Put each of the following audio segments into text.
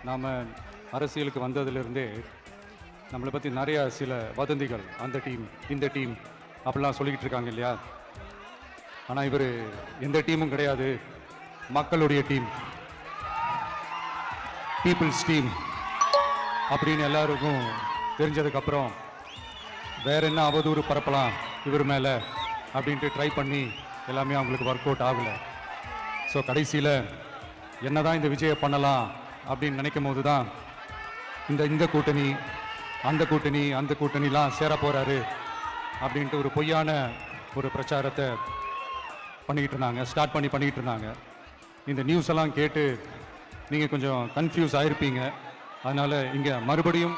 நாம் அரசியலுக்கு வந்ததிலிருந்தே நம்மளை பற்றி நிறையா சில வதந்திகள், அந்த டீம் இந்த டீம் அப்படிலாம் சொல்லிக்கிட்டு இருக்காங்க இல்லையா. ஆனால் இவர் எந்த டீமும் கிடையாது, மக்களுடைய டீம், பீப்புள்ஸ் டீம் அப்படின்னு எல்லாருக்கும் தெரிஞ்சதுக்கப்புறம் வேற என்ன அவதூறு பரப்பலாம் இவர் மேலே அப்படின்ட்டு ட்ரை பண்ணி எல்லாமே அவங்களுக்கு ஒர்க் அவுட் ஆகலை. ஸோ கடைசியில் என்ன தான் இந்த விஜயை பண்ணலாம் அப்படின்னு நினைக்கும் போது தான் இந்த கூட்டணி அந்த கூட்டணிலாம் சேர போகிறாரு அப்படின்ட்டு ஒரு பொய்யான ஒரு பிரச்சாரத்தை ஸ்டார்ட் பண்ணிக்கிட்டு இருந்தாங்க. இந்த நியூஸ் எல்லாம் கேட்டு நீங்கள் கொஞ்சம் கன்ஃபியூஸ் ஆகிருப்பீங்க. அதனால் இங்கே மறுபடியும்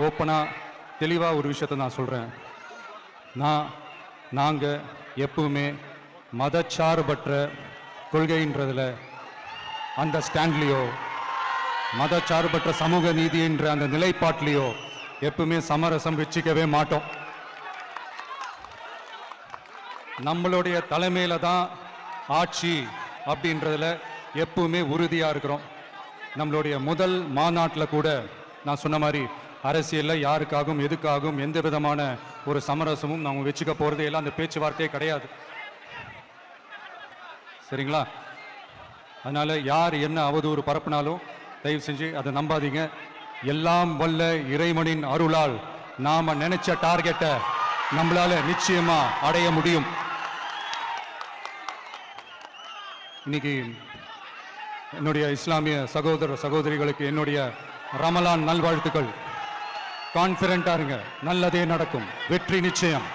ஓப்பனாக தெளிவாக ஒரு விஷயத்தை நான் சொல்கிறேன். நாங்கள் எப்பவுமே மதச்சார்பற்ற கொள்கைன்றதில் அந்த ஸ்டாண்ட்லேயோ மதச்சார்பற்ற சமூக நீதின்ற அந்த நிலைப்பாட்டிலையோ எப்பவுமே சமரசம் வச்சுக்கவே மாட்டோம். நம்மளுடைய தலைமையில தான் ஆட்சி அப்படின்றதுல எப்பவுமே உறுதியாக இருக்கிறோம். நம்மளுடைய முதல் மாநாட்டில் கூட நான் சொன்ன மாதிரி அரசியலில் யாருக்காகவும் எதுக்காகவும் எந்த விதமான ஒரு சமரசமும் நம்ம வச்சுக்க போகிறதே இல்லை, அந்த பேச்சுவார்த்தையே கிடையாது. சரிங்களா? அதனால் யார் என்ன அவதூறு பரப்புனாலும் தயவு செஞ்சு அதை நம்பாதீங்க. எல்லாம் வல்ல இறைவனின் அருளால் நாம் நினைச்ச டார்கெட்டை நம்மளால நிச்சயமா அடைய முடியும். இன்னைக்கு என்னுடைய இஸ்லாமிய சகோதர சகோதரிகளுக்கு என்னுடைய ரமலான் நல்வாழ்த்துக்கள். கான்ஃபிடென்ட்டா இருங்க, நல்லதே நடக்கும், வெற்றி நிச்சயம்.